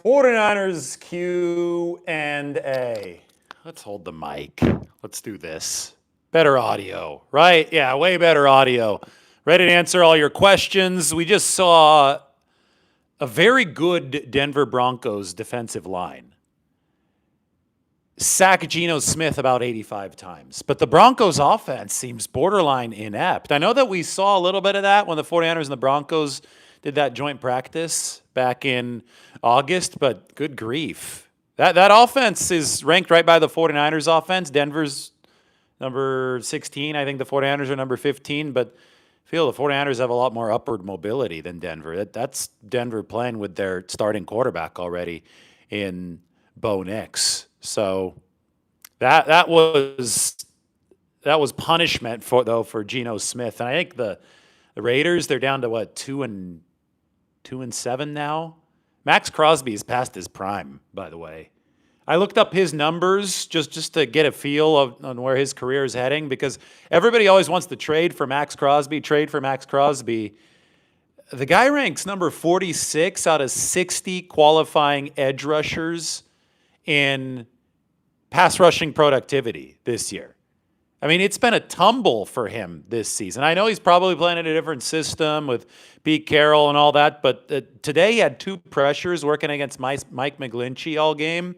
49ers Q&A. Let's hold the mic. Let's do this. Better audio, right? Yeah, way better audio. Ready to answer all your questions. We just saw a very good Denver Broncos defensive line sack Geno Smith about 85 times. But the Broncos offense seems borderline inept. I know that we saw a little bit of that when the 49ers and the Broncos did that joint practice back in August, but good grief. That offense is ranked right by the 49ers offense. Denver's number 16. I think the 49ers are number 15, but I feel the 49ers have a lot more upward mobility than Denver. That's Denver playing with their starting quarterback already in Bo Nix. So that was punishment for Geno Smith. And I think the Raiders, they're down to what, 2-7 now? Max Crosby's past his prime, by the way. I looked up his numbers just to get a feel on where his career is heading, because everybody always wants to trade for Max Crosby. The guy ranks number 46 out of 60 qualifying edge rushers in pass rushing productivity this year. I mean, it's been a tumble for him this season. I know he's probably playing in a different system with Pete Carroll and all that, but today he had 2 pressures working against Mike McGlinchey all game.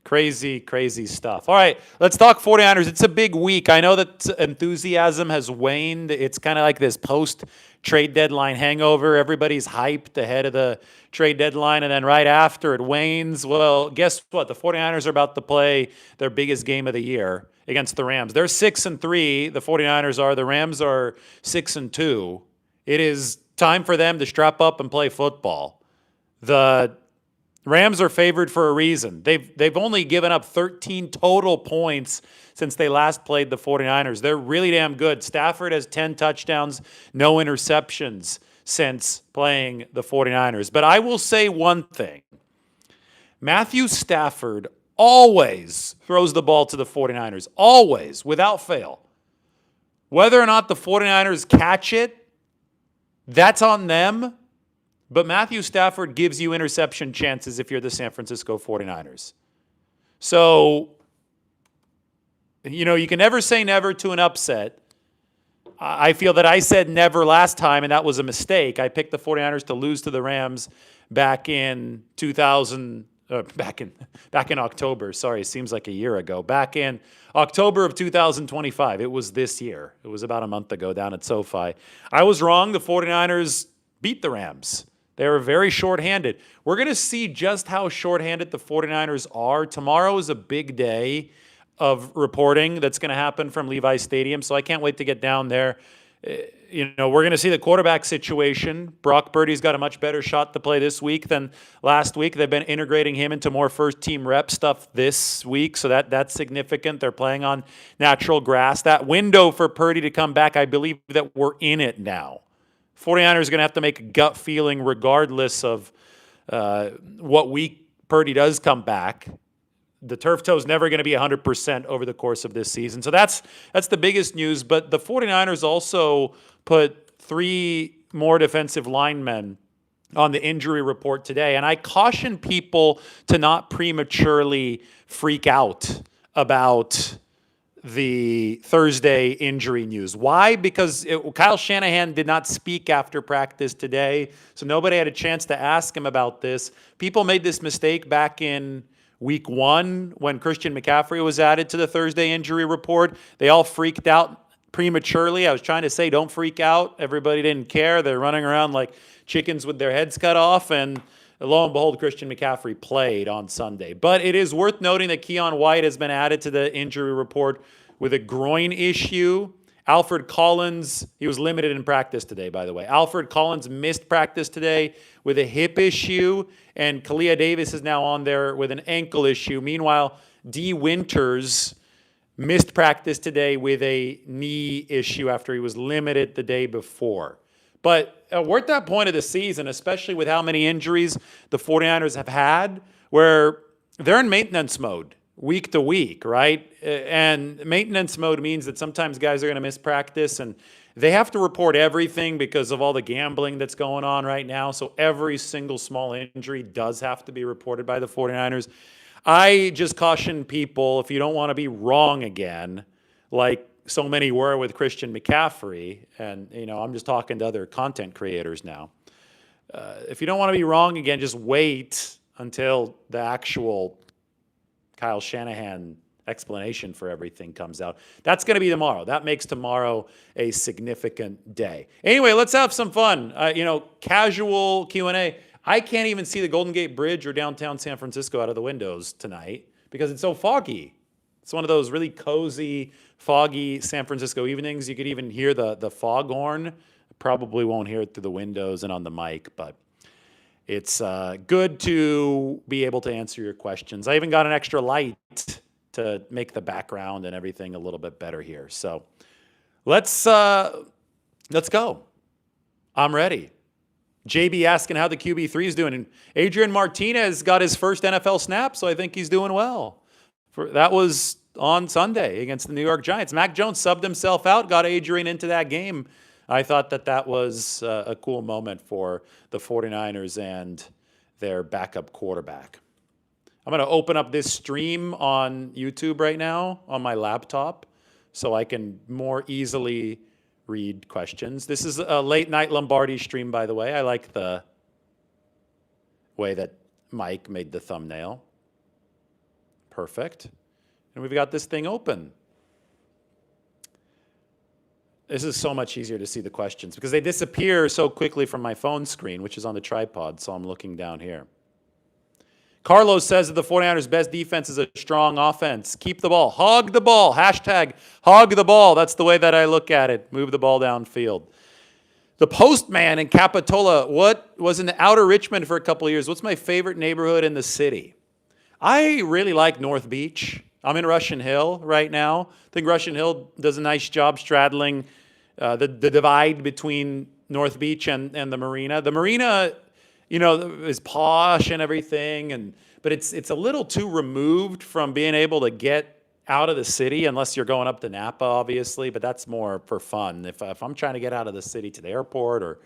Crazy, crazy stuff. All right, let's talk 49ers. It's a big week. I know that enthusiasm has waned. It's kind of like this post-trade deadline hangover. Everybody's hyped ahead of the trade deadline, and then right after it wanes. Well, guess what? The 49ers are about to play their biggest game of the year against the Rams. They're 6-3. The 49ers are. The Rams are 6-2. It is time for them to strap up and play football. The Rams are favored for a reason. They've only given up 13 total points since they last played the 49ers. They're really damn good. Stafford has 10 touchdowns, no interceptions since playing the 49ers. But I will say one thing. Matthew Stafford always throws the ball to the 49ers. Always, without fail. Whether or not the 49ers catch it, that's on them. But Matthew Stafford gives you interception chances if you're the San Francisco 49ers. So, you can never say never to an upset. I feel that I said never last time, and that was a mistake. I picked the 49ers to lose to the Rams back in October. Sorry, it seems like a year ago. Back in October of 2025. It was this year. It was about a month ago down at SoFi. I was wrong. The 49ers beat the Rams. They were very shorthanded. We're going to see just how shorthanded the 49ers are. Tomorrow is a big day of reporting that's going to happen from Levi Stadium, so I can't wait to get down there. We're going to see the quarterback situation. Brock Purdy's got a much better shot to play this week than last week. They've been integrating him into more first-team rep stuff this week, so that's significant. They're playing on natural grass. That window for Purdy to come back, I believe that we're in it now. 49ers are going to have to make a gut feeling regardless of what week Purdy does come back. The turf toe is never going to be 100% over the course of this season. So that's the biggest news. But the 49ers also put 3 more defensive linemen on the injury report today. And I caution people to not prematurely freak out about the Thursday injury news. Why? Because Kyle Shanahan did not speak after practice today, so nobody had a chance to ask him about this. People made this mistake back in week 1 when Christian McCaffrey was added to the Thursday injury report. They all freaked out prematurely. I was trying to say, don't freak out. Everybody didn't care. They're running around like chickens with their heads cut off, and lo and behold, Christian McCaffrey played on Sunday. But it is worth noting that Keon White has been added to the injury report with a groin issue. Alfred Collins, he was limited in practice today, by the way. Alfred Collins missed practice today with a hip issue, and Kalia Davis is now on there with an ankle issue. Meanwhile, D. Winters missed practice today with a knee issue after he was limited the day before. But we're at that point of the season, especially with how many injuries the 49ers have had, where they're in maintenance mode week to week, right? And maintenance mode means that sometimes guys are going to miss practice and They have to report everything because of all the gambling that's going on right now. So every single small injury does have to be reported by the 49ers. I just caution people, if you don't want to be wrong again, like so many were with Christian McCaffrey, and I'm just talking to other content creators now. If you don't want to be wrong again, just wait until the actual Kyle Shanahan explanation for everything comes out. That's going to be tomorrow. That makes tomorrow a significant day. Anyway, let's have some fun. Casual Q&A. I can't even see the Golden Gate Bridge or downtown San Francisco out of the windows tonight because it's so foggy. It's one of those really cozy, foggy San Francisco evenings. You could even hear the foghorn. Probably won't hear it through the windows and on the mic, but it's good to be able to answer your questions. I even got an extra light to make the background and everything a little bit better here. So let's go. I'm ready. JB asking how the QB3 is doing. And Adrian Martinez got his first NFL snap, so I think he's doing well. That was on Sunday against the New York Giants. Mac Jones subbed himself out, got Adrian into that game. I thought that was a cool moment for the 49ers and their backup quarterback. I'm going to open up this stream on YouTube right now on my laptop so I can more easily read questions. This is a late night Lombardi stream, by the way. I like the way that Mike made the thumbnail. Perfect. And we've got this thing open. This is so much easier to see the questions because they disappear so quickly from my phone screen, which is on the tripod, so I'm looking down here. Carlos says that the 49ers' best defense is a strong offense. Keep the ball. Hog the ball. Hashtag hog the ball. That's the way that I look at it. Move the ball downfield. The Postman in Capitola. What was in the outer Richmond for a couple of years? What's my favorite neighborhood in the city? I really like North Beach. I'm in Russian Hill right now. I think Russian Hill does a nice job straddling the divide between North Beach and the marina. The marina, is posh and everything, but it's a little too removed from being able to get out of the city, unless you're going up to Napa, obviously, but that's more for fun. If I'm trying to get out of the city to the airport or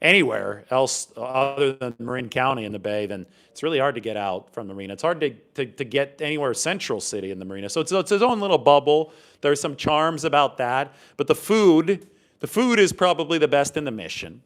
anywhere else other than Marin County in the Bay, then it's really hard to get out from the marina. It's hard to get anywhere central city in the marina. So it's its own little bubble. There's some charms about that. But the food is probably the best in the Mission.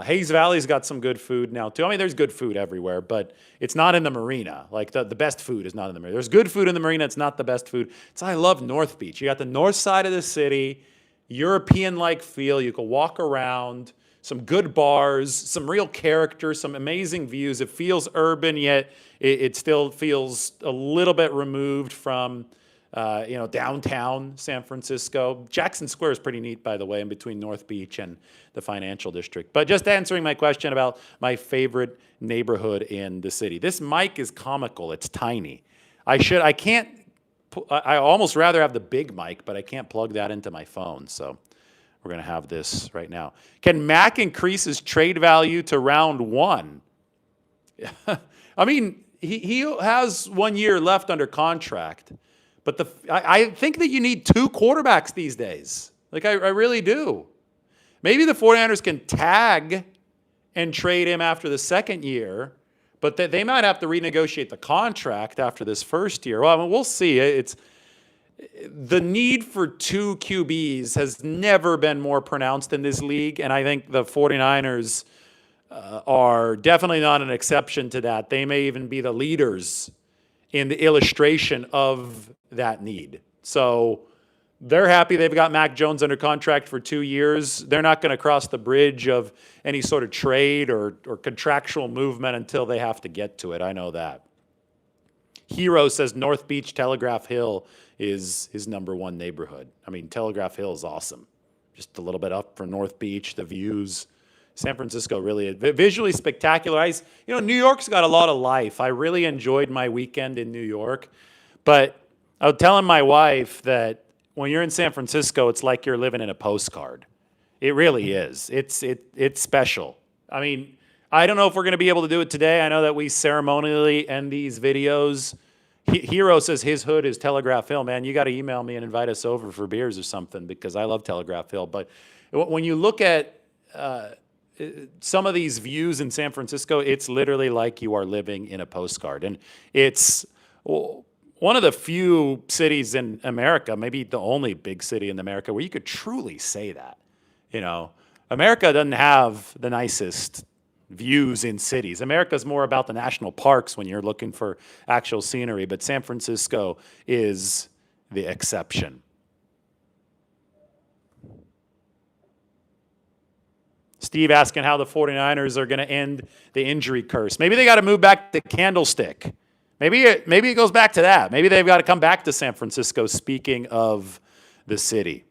Hayes Valley's got some good food now, too. I mean, there's good food everywhere, but it's not in the marina. Like, the best food is not in the marina. There's good food in the marina. It's not the best food. So I love North Beach. You got the north side of the city, European-like feel. You can walk around. Some good bars, some real character, some amazing views. It feels urban, yet it still feels a little bit removed from, downtown San Francisco. Jackson Square is pretty neat, by the way, in between North Beach and the financial district. But just answering my question about my favorite neighborhood in the city. This mic is comical. It's tiny. I almost rather have the big mic, but I can't plug that into my phone, so we're going to have this right now. Can Mac increase his trade value to round one? I mean, he has 1 year left under contract. But I think that you need two quarterbacks these days. Like, I really do. Maybe the 49ers can tag and trade him after the second year, but they might have to renegotiate the contract after this first year. Well, I mean, we'll see. The need for two QBs has never been more pronounced in this league, and I think the 49ers are definitely not an exception to that. They may even be the leaders in the illustration of that need. So they're happy they've got Mac Jones under contract for 2 years. They're not going to cross the bridge of any sort of trade or contractual movement until they have to get to it. I know that. Hero says North Beach Telegraph Hill is his number one neighborhood. I mean, Telegraph Hill is awesome. Just a little bit up from North Beach, the views. San Francisco really visually spectacular. New York's got a lot of life. I really enjoyed my weekend in New York. But I was telling my wife that when you're in San Francisco, it's like you're living in a postcard. It really is. It's special. I mean, I don't know if we're going to be able to do it today. I know that we ceremonially end these videos Hero says his hood is Telegraph Hill. Man, you got to email me and invite us over for beers or something because I love Telegraph Hill. But when you look at some of these views in San Francisco, it's literally like you are living in a postcard. And it's one of the few cities in America, maybe the only big city in America, where you could truly say that. You know, America doesn't have the nicest views in cities. America's more about the national parks when you're looking for actual scenery, but San Francisco is the exception. Steve asking how the 49ers are going to end the injury curse. Maybe they got to move back to Candlestick. Maybe it goes back to that. Maybe they've got to come back to San Francisco, speaking of the city.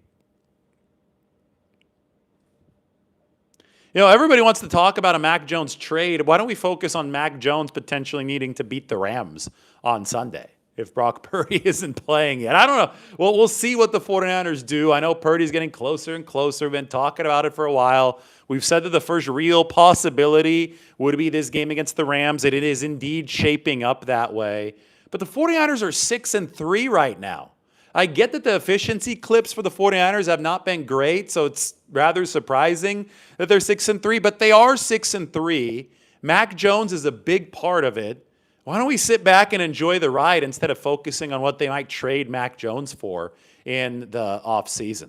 You know, everybody wants to talk about a Mac Jones trade. Why don't we focus on Mac Jones potentially needing to beat the Rams on Sunday if Brock Purdy isn't playing yet? I don't know. Well, we'll see what the 49ers do. I know Purdy's getting closer and closer. We've been talking about it for a while. We've said that the first real possibility would be this game against the Rams, and it is indeed shaping up that way. But the 49ers are 6-3 right now. I get that the efficiency clips for the 49ers have not been great, so it's rather surprising that they're 6-3, but they are 6-3. Mac Jones is a big part of it. Why don't we sit back and enjoy the ride instead of focusing on what they might trade Mac Jones for in the offseason?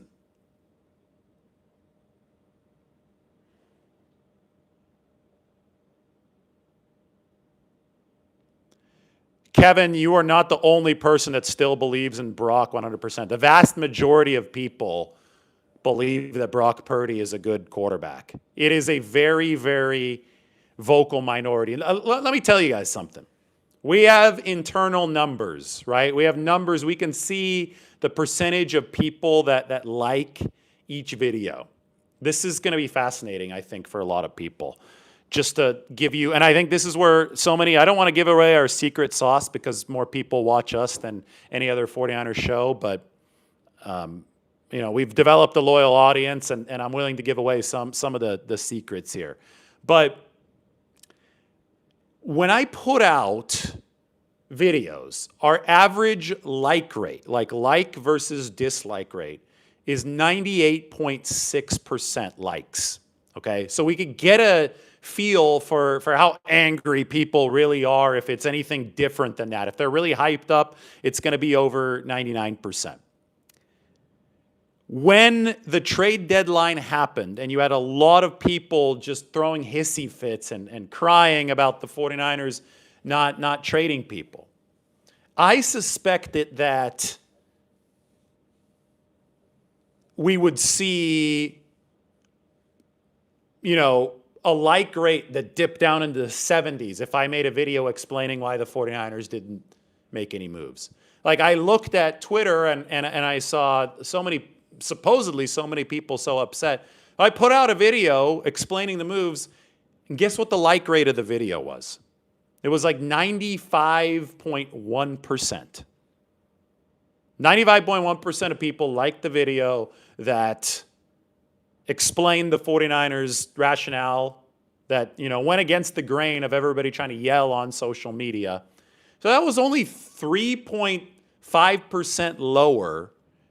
Kevin, you are not the only person that still believes in Brock 100%. The vast majority of people believe that Brock Purdy is a good quarterback. It is a very, very vocal minority. Let me tell you guys something. We have internal numbers, right? We have numbers. We can see the percentage of people that like each video. This is going to be fascinating, I think, for a lot of people. Just to give you, and I think this is where so many, I don't want to give away our secret sauce because more people watch us than any other 49ers show, but you know, we've developed a loyal audience, and I'm willing to give away some of the secrets here. But when I put out videos, our average like rate, like versus dislike rate, is 98.6% likes. Okay, so we could get a feel for how angry people really are if it's anything different than that. If they're really hyped up, it's going to be over 99%. When the trade deadline happened and you had a lot of people just throwing hissy fits and crying about the 49ers not trading people, I suspected that we would see, you know, a like rate that dipped down into the 70s if I made a video explaining why the 49ers didn't make any moves. Like, I looked at Twitter and I saw supposedly so many people so upset. I put out a video explaining the moves, and guess what the like rate of the video was? It was like 95.1%. 95.1% of people liked the video that explained the 49ers rationale that, you know, went against the grain of everybody trying to yell on social media. So that was only 3.5% lower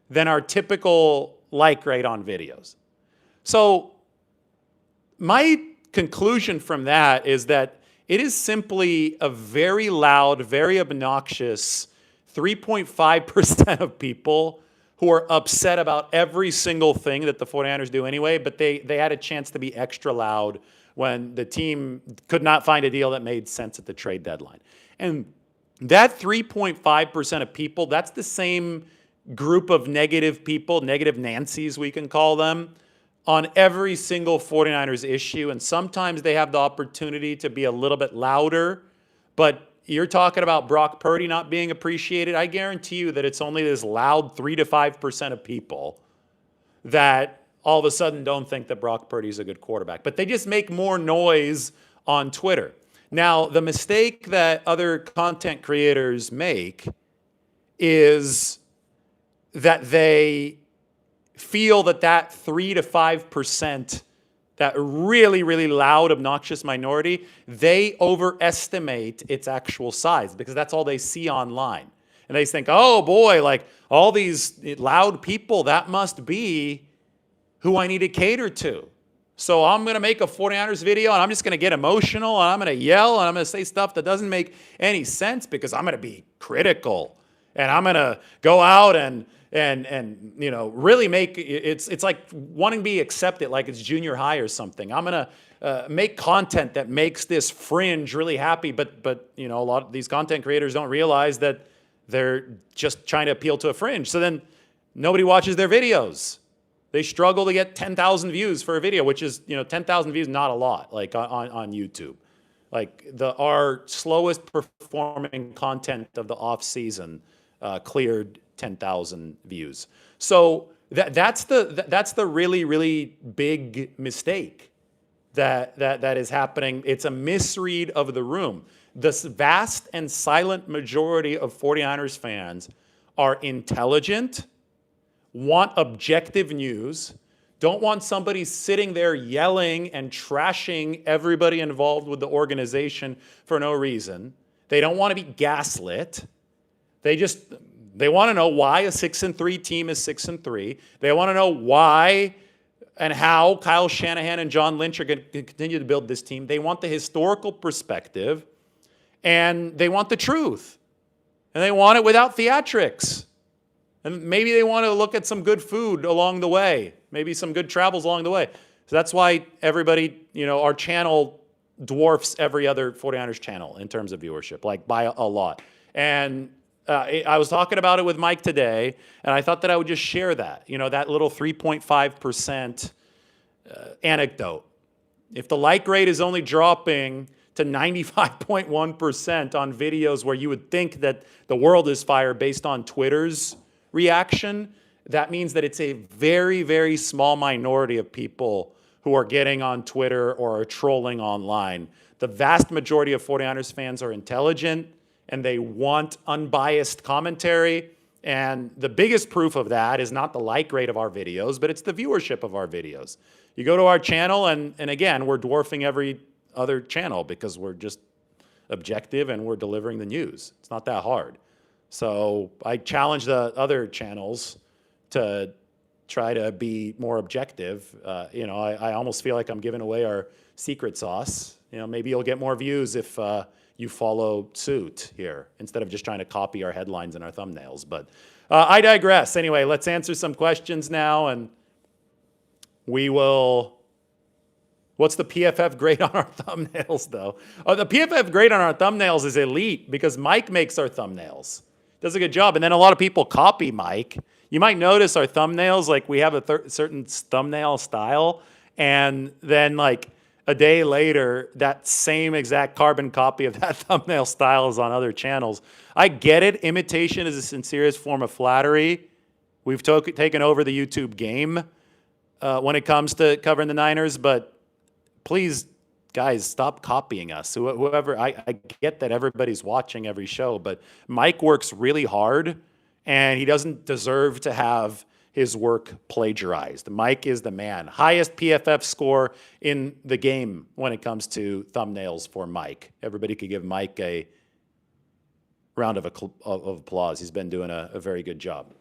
than our typical like rate on videos. So my conclusion from that is that it is simply a very loud, very obnoxious 3.5% of people who are upset about every single thing that the 49ers do anyway, but they had a chance to be extra loud when the team could not find a deal that made sense at the trade deadline. And that 3.5% of people, that's the same group of negative people, negative Nancys we can call them, on every single 49ers issue. And sometimes they have the opportunity to be a little bit louder, but you're talking about Brock Purdy not being appreciated. I guarantee you that it's only this loud 3 to 5% of people that all of a sudden don't think that Brock Purdy is a good quarterback. But they just make more noise on Twitter. Now, the mistake that other content creators make is that they feel that 3 to 5% that really, really loud, obnoxious minority, they overestimate its actual size because that's all they see online. And they think, oh boy, like all these loud people, that must be who I need to cater to. So I'm going to make a 49ers video and I'm just going to get emotional and I'm going to yell and I'm going to say stuff that doesn't make any sense because I'm going to be critical and I'm going to go out and really make it's like wanting to be accepted like it's junior high or something. I'm going to make content that makes this fringe really happy, but a lot of these content creators don't realize that they're just trying to appeal to a fringe. So then nobody watches their videos. They struggle to get 10,000 views for a video, which is, 10,000 views, not a lot, like on YouTube. Like our slowest performing content of the off season cleared 10,000 views. So that's the really, really big mistake that is happening. It's a misread of the room. The vast and silent majority of 49ers fans are intelligent, want objective news, don't want somebody sitting there yelling and trashing everybody involved with the organization for no reason. They don't want to be gaslit. They want to know why a 6-3 team is 6-3. They want to know why and how Kyle Shanahan and John Lynch are going to continue to build this team. They want the historical perspective, and they want the truth. And they want it without theatrics. And maybe they want to look at some good food along the way, maybe some good travels along the way. So that's why everybody, our channel dwarfs every other 49ers channel in terms of viewership, like by a lot. And I was talking about it with Mike today, and I thought that I would just share that, that little 3.5% anecdote. If the like rate is only dropping to 95.1% on videos where you would think that the world is fire based on Twitter's reaction, that means that it's a very, very small minority of people who are getting on Twitter or are trolling online. The vast majority of 49ers fans are intelligent and they want unbiased commentary. And the biggest proof of that is not the like rate of our videos, but it's the viewership of our videos. You go to our channel and again, we're dwarfing every other channel because we're just objective and we're delivering the news. It's not that hard. So I challenge the other channels to try to be more objective. I almost feel like I'm giving away our secret sauce. Maybe you'll get more views if you follow suit here instead of just trying to copy our headlines and our thumbnails. But I digress. Anyway, let's answer some questions now, and we will. What's the PFF grade on our thumbnails, though? Oh, the PFF grade on our thumbnails is elite because Mike makes our thumbnails. Does a good job. And then a lot of people copy Mike. You might notice our thumbnails, like we have a certain thumbnail style. And then like a day later, that same exact carbon copy of that thumbnail style is on other channels. I get it. Imitation is the sincerest form of flattery. We've taken over the YouTube game when it comes to covering the Niners. But please, guys, stop copying us. Whoever, I get that everybody's watching every show, but Mike works really hard, and he doesn't deserve to have his work plagiarized. Mike is the man. Highest PFF score in the game when it comes to thumbnails for Mike. Everybody could give Mike a round of applause. He's been doing a very good job.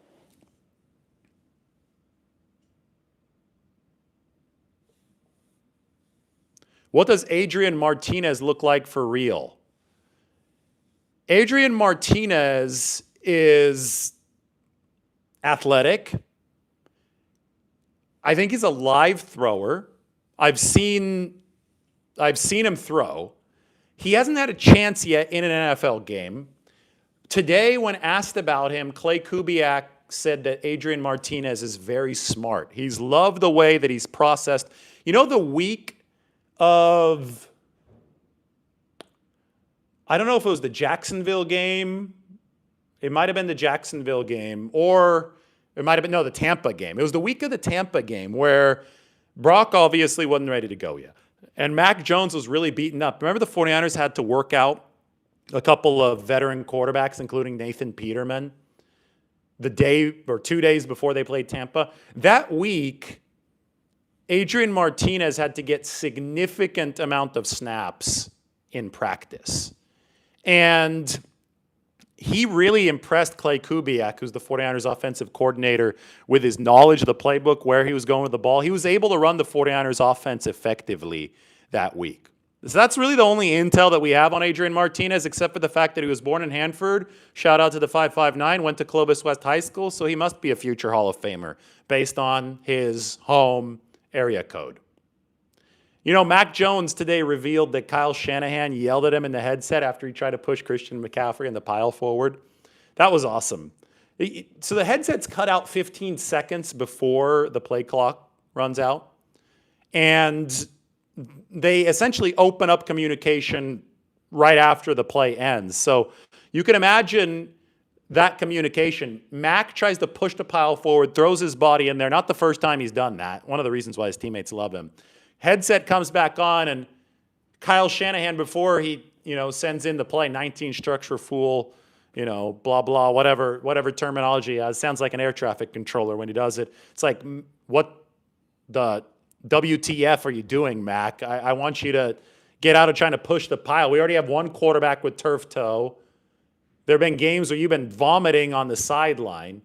What does Adrian Martinez look like for real? Adrian Martinez is athletic. I think he's a live thrower. I've seen him throw. He hasn't had a chance yet in an NFL game. Today, when asked about him, Clay Kubiak said that Adrian Martinez is very smart. He's loved the way that he's processed. The week of, I don't know if it was the Jacksonville game. It might have been the Jacksonville game, or it might have been, the Tampa game. It was the week of the Tampa game where Brock obviously wasn't ready to go yet. And Mac Jones was really beaten up. Remember the 49ers had to work out a couple of veteran quarterbacks, including Nathan Peterman, the day or 2 days before they played Tampa. That week, Adrian Martinez had to get significant amount of snaps in practice. And he really impressed Clay Kubiak, who's the 49ers offensive coordinator, with his knowledge of the playbook, where he was going with the ball. He was able to run the 49ers offense effectively that week. So that's really the only intel that we have on Adrian Martinez, except for the fact that he was born in Hanford. Shout out to the 559, went to Clovis West High School, so he must be a future Hall of Famer based on his home area code. You know, Mac Jones today revealed that Kyle Shanahan yelled at him in the headset after he tried to push Christian McCaffrey in the pile forward. That was awesome. So the headset's cut out 15 seconds before the play clock runs out. And they essentially open up communication right after the play ends. So you can imagine that communication. Mac tries to push the pile forward, throws his body in there. Not the first time he's done that. One of the reasons why his teammates love him. Headset comes back on, and Kyle Shanahan, before he, sends in the play, 19 structure fool, blah, blah, whatever terminology he has. Sounds like an air traffic controller when he does it. It's like, what the WTF are you doing, Mac? I want you to get out of trying to push the pile. We already have one quarterback with turf toe. There have been games where you've been vomiting on the sideline.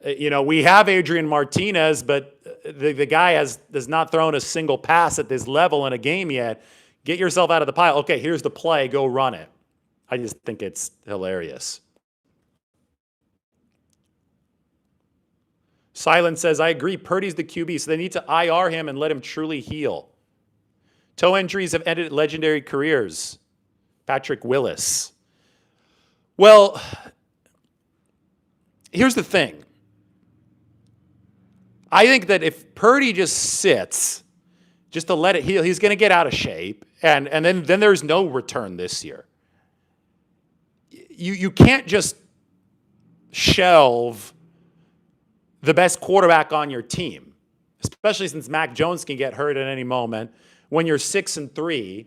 We have Adrian Martinez, but the guy has not thrown a single pass at this level in a game yet. Get yourself out of the pile. Okay, here's the play. Go run it. I just think it's hilarious. Silence says, I agree. Purdy's the QB, so they need to IR him and let him truly heal. Toe injuries have ended legendary careers. Patrick Willis. Well, here's the thing. I think that if Purdy just sits, just to let it heal, he's going to get out of shape, and then there's no return this year. You can't just shelve the best quarterback on your team, especially since Mac Jones can get hurt at any moment, when you're 6-3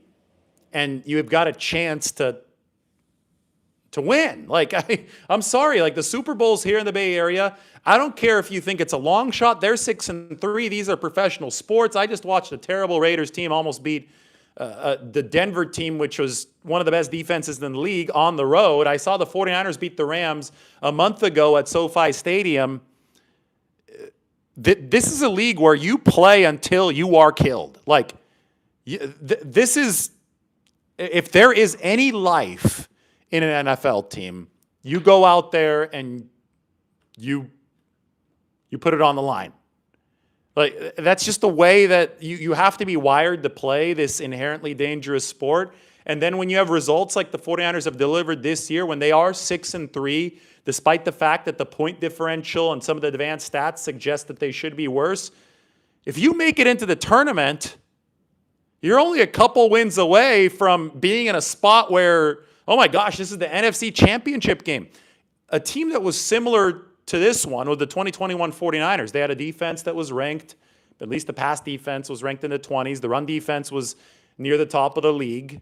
and you've got a chance to win. I'm sorry, the Super Bowl's here in the Bay Area. I don't care if you think it's a long shot. They're 6-3. These are professional sports. I just watched a terrible Raiders team almost beat the Denver team, which was one of the best defenses in the league, on the road. I saw the 49ers beat the Rams a month ago at SoFi Stadium. This is a league where you play until you are killed. This is, if there is any life in an NFL team, you go out there and you put it on the line. That's just the way that you have to be wired to play this inherently dangerous sport. And then when you have results like the 49ers have delivered this year, when they are 6-3, despite the fact that the point differential and some of the advanced stats suggest that they should be worse, if you make it into the tournament, you're only a couple wins away from being in a spot where, oh my gosh, this is the NFC Championship game. A team that was similar to this one with the 2021 49ers. They had a defense that was ranked, at least the pass defense was ranked in the 20s. The run defense was near the top of the league.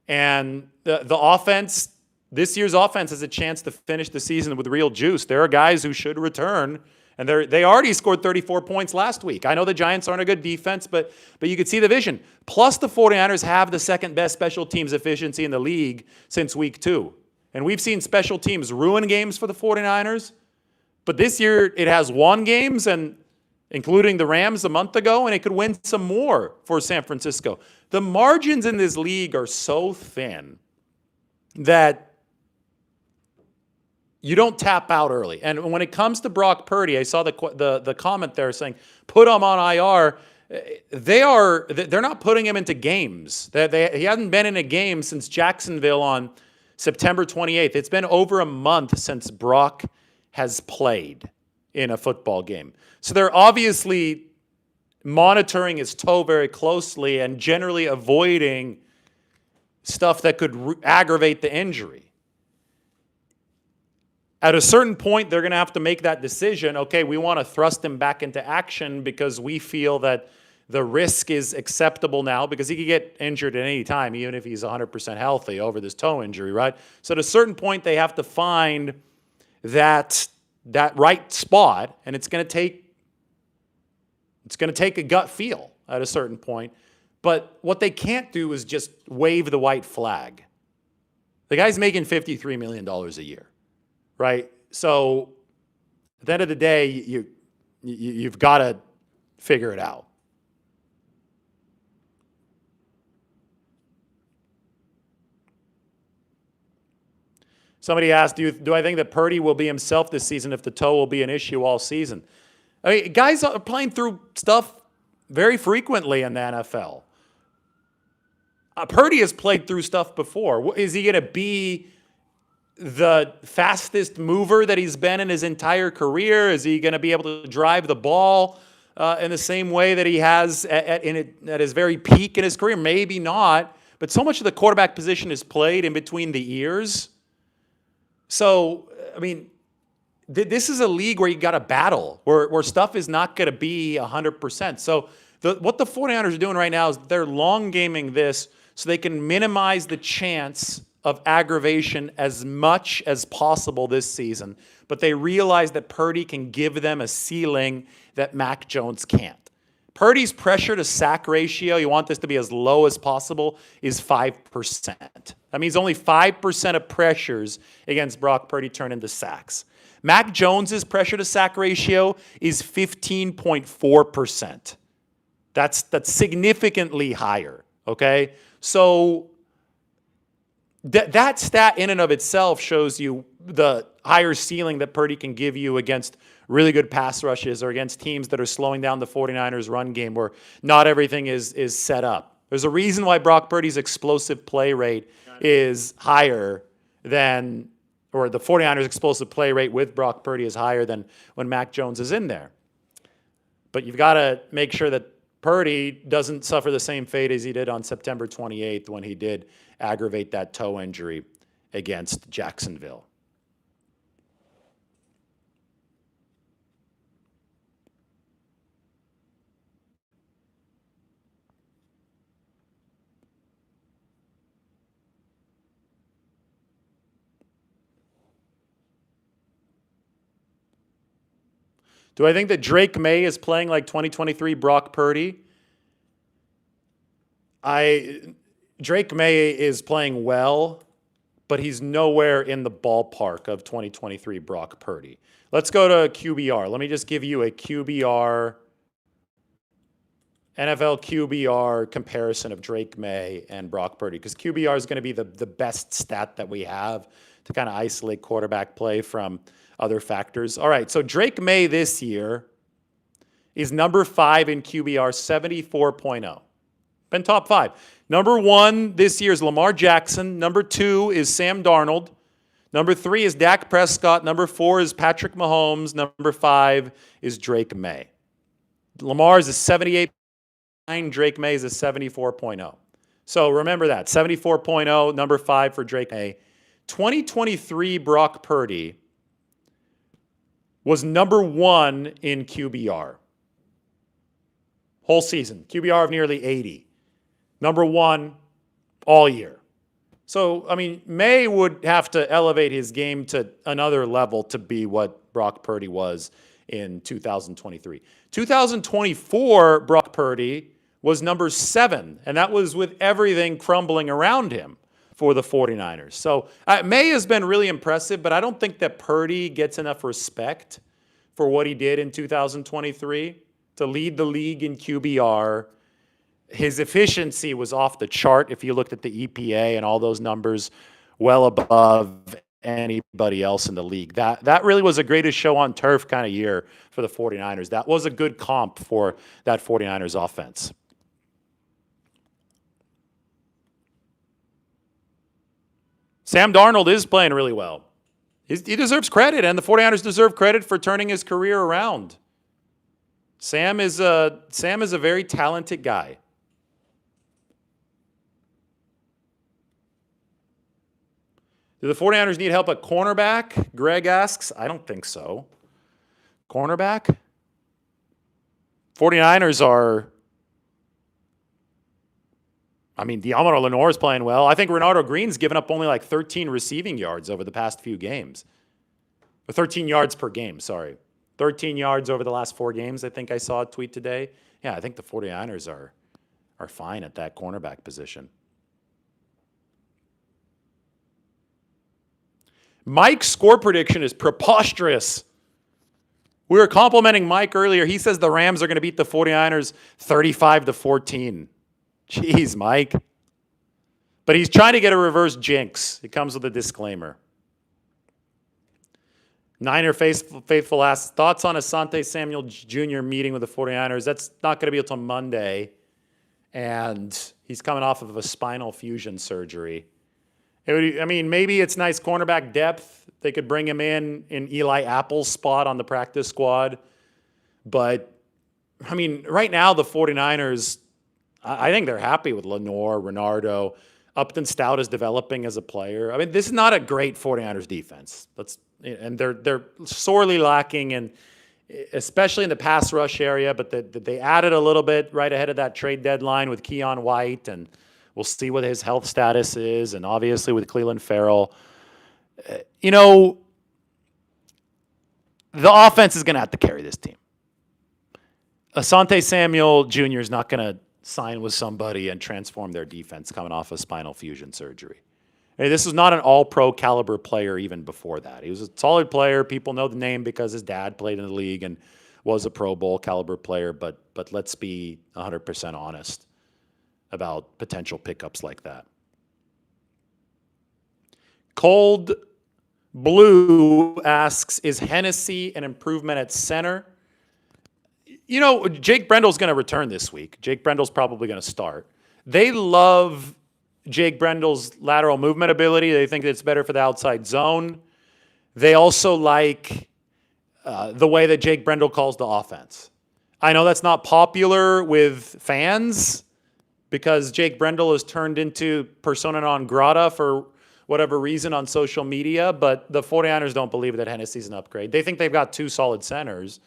And the offense, this year's offense has a chance to finish the season with real juice. There are guys who should return, and they already scored 34 points last week. I know the Giants aren't a good defense, but you could see the vision. Plus, the 49ers have the second best special teams efficiency in the league since week 2. And we've seen special teams ruin games for the 49ers. But this year, it has won games, and including the Rams a month ago, and it could win some more for San Francisco. The margins in this league are so thin that you don't tap out early. And when it comes to Brock Purdy, I saw the comment there saying, put him on IR. They're not putting him into games. He hasn't been in a game since Jacksonville on September 28th. It's been over a month since Brock has played in a football game. So they're obviously monitoring his toe very closely and generally avoiding stuff that could aggravate the injury. At a certain point, they're going to have to make that decision. Okay, we want to thrust him back into action because we feel that the risk is acceptable now, because he could get injured at any time, even if he's 100% healthy over this toe injury, right? So at a certain point, they have to find that right spot, and it's going to take It's going to take a gut feel at a certain point. But what they can't do is just wave the white flag. The guy's making $53 million a year, right? So at the end of the day, you've got to figure it out. Somebody asked, do I think that Purdy will be himself this season if the toe will be an issue all season? I mean, guys are playing through stuff very frequently in the NFL. Purdy has played through stuff before. Is he going to be the fastest mover that he's been in his entire career? Is he going to be able to drive the ball in the same way that he has at his very peak in his career? Maybe not. But so much of the quarterback position is played in between the ears. So, I mean, this is a league where you got to battle, where stuff is not going to be 100%. So what the 49ers are doing right now is they're long gaming this so they can minimize the chance of aggravation as much as possible this season. But they realize that Purdy can give them a ceiling that Mac Jones can't. Purdy's pressure to sack ratio, you want this to be as low as possible, is 5%. That means only 5% of pressures against Brock Purdy turn into sacks. Mac Jones's pressure to sack ratio is 15.4%. That's significantly higher, okay? So that stat in and of itself shows you the higher ceiling that Purdy can give you against really good pass rushes or against teams that are slowing down the 49ers run game where not everything is set up. There's a reason why Brock Purdy's explosive play rate is higher than, or the 49ers explosive play rate with Brock Purdy is higher than when Mac Jones is in there. But you've got to make sure that Purdy doesn't suffer the same fate as he did on September 28th when he did aggravate that toe injury against Jacksonville. Do I think that Drake May is playing like 2023 Brock Purdy? Drake May is playing well, but he's nowhere in the ballpark of 2023 Brock Purdy. Let's go to QBR. Let me just give you a QBR, NFL QBR comparison of Drake May and Brock Purdy, because QBR is going to be the best stat that we have to kind of isolate quarterback play from other factors. All right, so Drake May this year is number 5 in QBR, 74.0. Been top 5. Number 1 this year is Lamar Jackson. Number 2 is Sam Darnold. Number 3 is Dak Prescott. Number 4 is Patrick Mahomes. Number 5 is Drake May. Lamar is a 78.9. Drake May is a 74.0. So remember that, 74.0, number 5 for Drake May. 2023 Brock Purdy was number 1 in QBR. Whole season, QBR of nearly 80. Number 1 all year. So, I mean, May would have to elevate his game to another level to be what Brock Purdy was in 2023. 2024, Brock Purdy was number 7, and that was with everything crumbling around him for the 49ers. So May has been really impressive, but I don't think that Purdy gets enough respect for what he did in 2023 to lead the league in QBR. His efficiency was off the chart if you looked at the EPA and all those numbers, well above anybody else in the league. That really was a greatest show on turf kind of year for the 49ers. That was a good comp for that 49ers offense. Sam Darnold is playing really well. He deserves credit, and the 49ers deserve credit for turning his career around. Sam is a very talented guy. Do the 49ers need help at cornerback? Greg asks. I don't think so. Cornerback? 49ers are... I mean, Diamaro Lenore is playing well. I think Renardo Green's given up only like 13 receiving yards over the past few games. Or 13 yards per game, sorry. 13 yards over the last 4 games, I think I saw a tweet today. Yeah, I think the 49ers are fine at that cornerback position. Mike's score prediction is preposterous. We were complimenting Mike earlier. He says the Rams are going to beat the 49ers 35-14. Jeez, Mike. But he's trying to get a reverse jinx. It comes with a disclaimer. Niner Faithful asks, thoughts on Asante Samuel Jr. meeting with the 49ers? That's not going to be until Monday. And he's coming off of a spinal fusion surgery. Maybe it's nice cornerback depth. They could bring him in Eli Apple's spot on the practice squad. But, right now the 49ers, I think they're happy with Lenore, Renardo. Upton Stout is developing as a player. This is not a great 49ers defense. And they're sorely lacking, and especially in the pass rush area. But they added a little bit right ahead of that trade deadline with Keon White, and we'll see what his health status is, and obviously with Cleveland Farrell. The offense is going to have to carry this team. Asante Samuel Jr. is not going to sign with somebody and transform their defense coming off of spinal fusion surgery. This is not an all-pro caliber player even before that. He was a solid player. People know the name because his dad played in the league and was a Pro Bowl caliber player, but let's be 100% honest about potential pickups like that. Cold Blue asks, is Hennessy an improvement at center? Jake Brendel's going to return this week. Jake Brendel's probably going to start. They love Jake Brendel's lateral movement ability. They think it's better for the outside zone. They also like the way that Jake Brendel calls the offense. I know that's not popular with fans because Jake Brendel has turned into persona non grata for whatever reason on social media, but the 49ers don't believe that Hennessy's an upgrade. They think they've got 2 solid centers.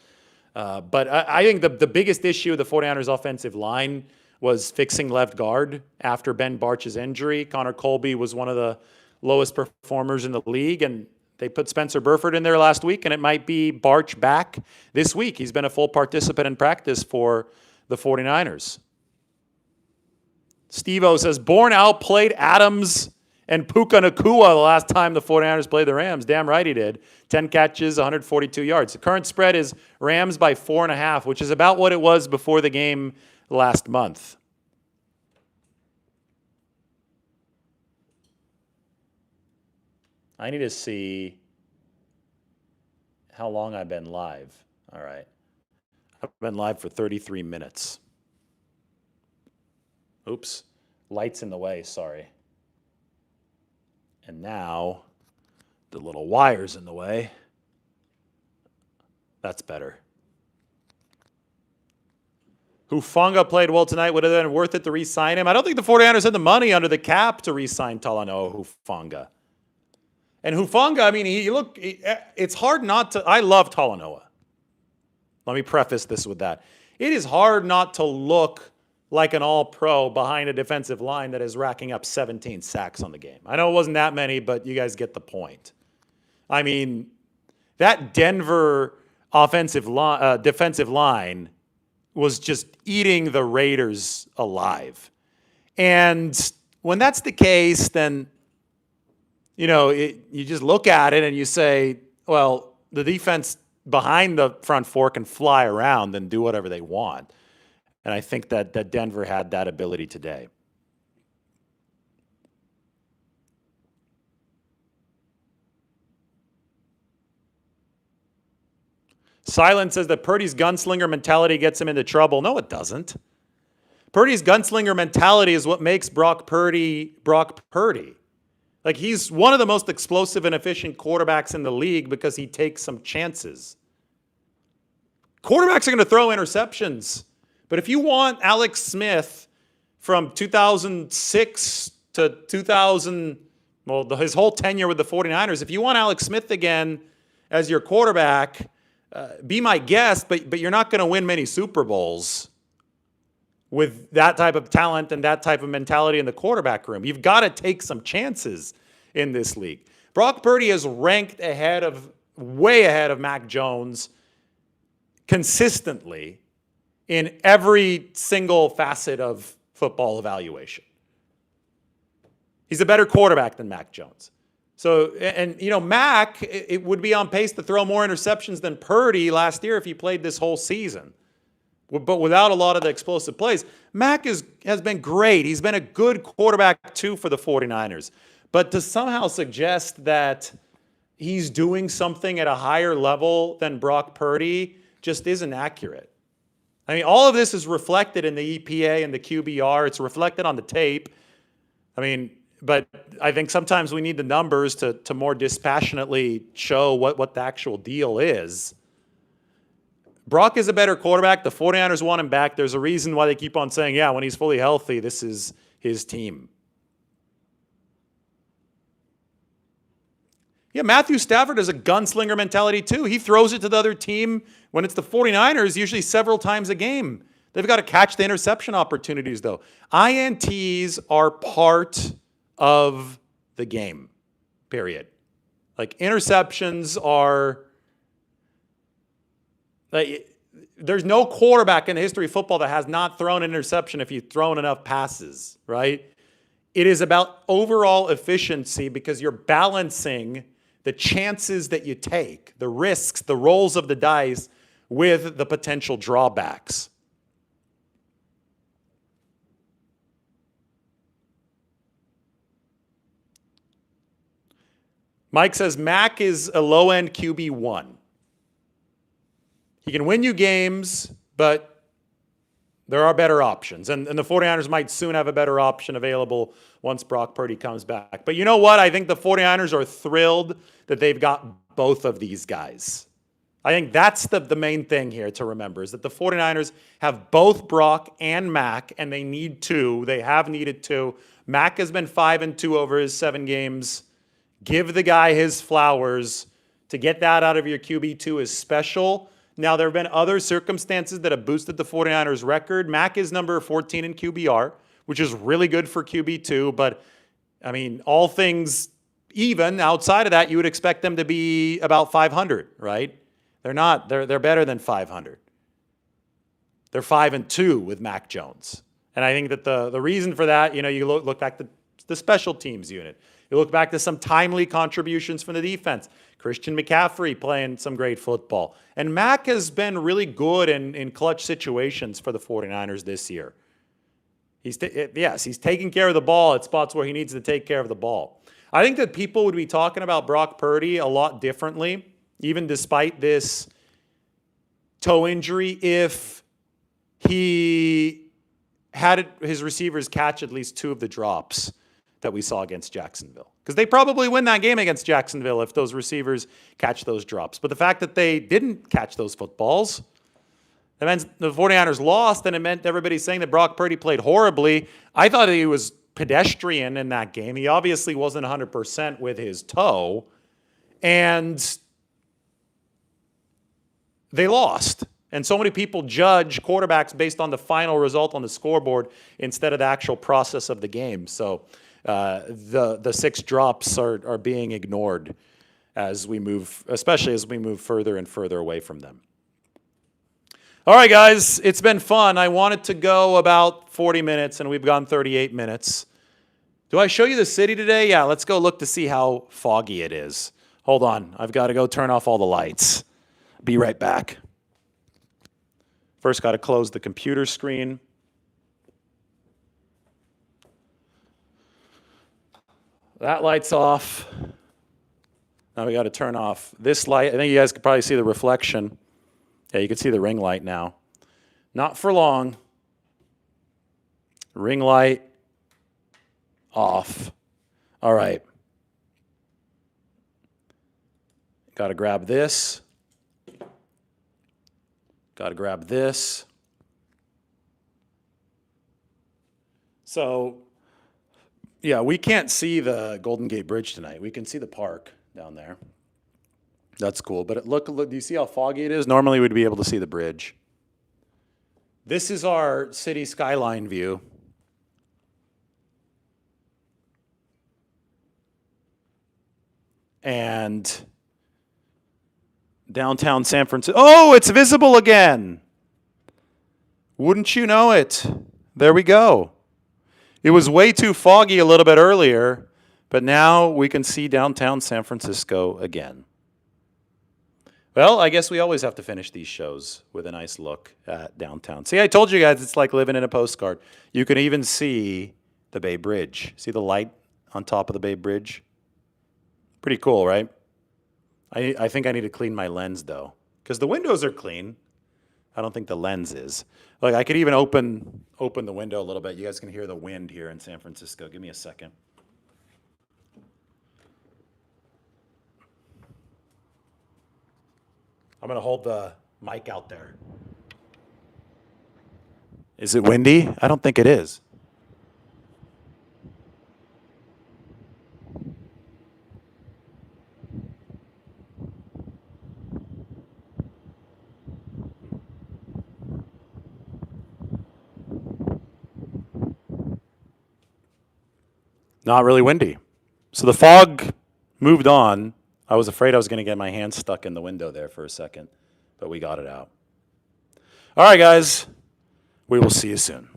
But I think the biggest issue of the 49ers offensive line was fixing left guard after Ben Barch's injury. Connor Colby was one of the lowest performers in the league, and they put Spencer Burford in there last week, and it might be Barch back this week. He's been a full participant in practice for the 49ers. Steve-O says, Bourne outplayed Adams and Puka Nacua the last time the 49ers played the Rams. Damn right he did. 10 catches, 142 yards. The current spread is Rams by 4.5, which is about what it was before the game last month. I need to see how long I've been live. All right. I've been live for 33 minutes. Oops. Light's in the way, sorry. And now the little wire's in the way. That's better. Hufanga played well tonight. Would it have been worth it to re-sign him? I don't think the 49ers had the money under the cap to re-sign Talanoa Hufanga. And Hufanga, it's hard not to. I love Talanoa. Let me preface this with that. It is hard not to look like an all-pro behind a defensive line that is racking up 17 sacks on the game. I know it wasn't that many, but you guys get the point. That Denver defensive line was just eating the Raiders alive. And when that's the case, then, you just look at it and you say, well, the defense behind the front four can fly around and do whatever they want. And I think that Denver had that ability today. Silent says that Purdy's gunslinger mentality gets him into trouble. No, it doesn't. Purdy's gunslinger mentality is what makes Brock Purdy. He's one of the most explosive and efficient quarterbacks in the league because he takes some chances. Quarterbacks are going to throw interceptions. But if you want Alex Smith from 2006 to 2000, his whole tenure with the 49ers, if you want Alex Smith again as your quarterback, be my guest, but you're not going to win many Super Bowls with that type of talent and that type of mentality in the quarterback room. You've got to take some chances in this league. Brock Purdy is ranked way ahead of Mac Jones consistently in every single facet of football evaluation. He's a better quarterback than Mac Jones. So, and Mac, it would be on pace to throw more interceptions than Purdy last year if he played this whole season. But without a lot of the explosive plays, Mac has been great. He's been a good quarterback too for the 49ers. But to somehow suggest that he's doing something at a higher level than Brock Purdy just isn't accurate. I mean, all of this is reflected in the EPA and the QBR. It's reflected on the tape. But I think sometimes we need the numbers to more dispassionately show what the actual deal is. Brock is a better quarterback. The 49ers want him back. There's a reason why they keep on saying, yeah, when he's fully healthy, this is his team. Yeah, Matthew Stafford has a gunslinger mentality too. He throws it to the other team when it's the 49ers, usually several times a game. They've got to catch the interception opportunities though. INTs are part of the game, period. Like interceptions are, there's no quarterback in the history of football that has not thrown an interception if you've thrown enough passes, right? It is about overall efficiency because you're balancing the chances that you take, the risks, the rolls of the dice with the potential drawbacks. Mike says Mac is a low-end QB1. He can win you games, but there are better options. And the 49ers might soon have a better option available once Brock Purdy comes back. But you know what? I think the 49ers are thrilled that they've got both of these guys. I think that's the main thing here to remember is that the 49ers have both Brock and Mac, and they need to. They have needed to. Mac has been 5-2 over his 7 games. Give the guy his flowers. To get that out of your QB2 is special. Now, there have been other circumstances that have boosted the 49ers record. Mac is number 14 in QBR, which is really good for QB2. But, all things even, outside of that, you would expect them to be about 500, right? They're not. They're better than 500. They're 5-2 with Mac Jones. And I think that the reason for that, you look back to the special teams unit. You look back to some timely contributions from the defense. Christian McCaffrey playing some great football. And Mac has been really good in clutch situations for the 49ers this year. He's taking care of the ball at spots where he needs to take care of the ball. I think that people would be talking about Brock Purdy a lot differently, even despite this toe injury, if he had his receivers catch at least 2 of the drops that we saw against Jacksonville. Because they probably win that game against Jacksonville if those receivers catch those drops. But the fact that they didn't catch those footballs, that meant the 49ers lost, and it meant everybody's saying that Brock Purdy played horribly. I thought he was pedestrian in that game. He obviously wasn't 100% with his toe. And they lost. And so many people judge quarterbacks based on the final result on the scoreboard instead of the actual process of the game. So the 6 drops are being ignored as we move, especially as we move further and further away from them. All right, guys, it's been fun. I wanted to go about 40 minutes, and we've gone 38 minutes. Do I show you the city today? Yeah, let's go look to see how foggy it is. Hold on. I've got to go turn off all the lights. Be right back. First, got to close the computer screen. That light's off. Now we got to turn off this light. I think you guys could probably see the reflection. Yeah, you can see the ring light now. Not for long. Ring light off. All right. Got to grab this. Got to grab this. So, yeah, we can't see the Golden Gate Bridge tonight. We can see the park down there. That's cool. But look, do you see how foggy it is? Normally we'd be able to see the bridge. This is our city skyline view. And downtown San Francisco. Oh, it's visible again. Wouldn't you know it? There we go. It was way too foggy a little bit earlier, but now we can see downtown San Francisco again. Well, I guess we always have to finish these shows with a nice look at downtown. See, I told you guys it's like living in a postcard. You can even see the Bay Bridge. See the light on top of the Bay Bridge? Pretty cool, right? I think I need to clean my lens, though, because the windows are clean. I don't think the lens is. Like, I could even open the window a little bit. You guys can hear the wind here in San Francisco. Give me a second. I'm going to hold the mic out there. Is it windy? I don't think it is. Not really windy. So the fog moved on. I was afraid I was going to get my hand stuck in the window there for a second, but we got it out. All right, guys. We will see you soon.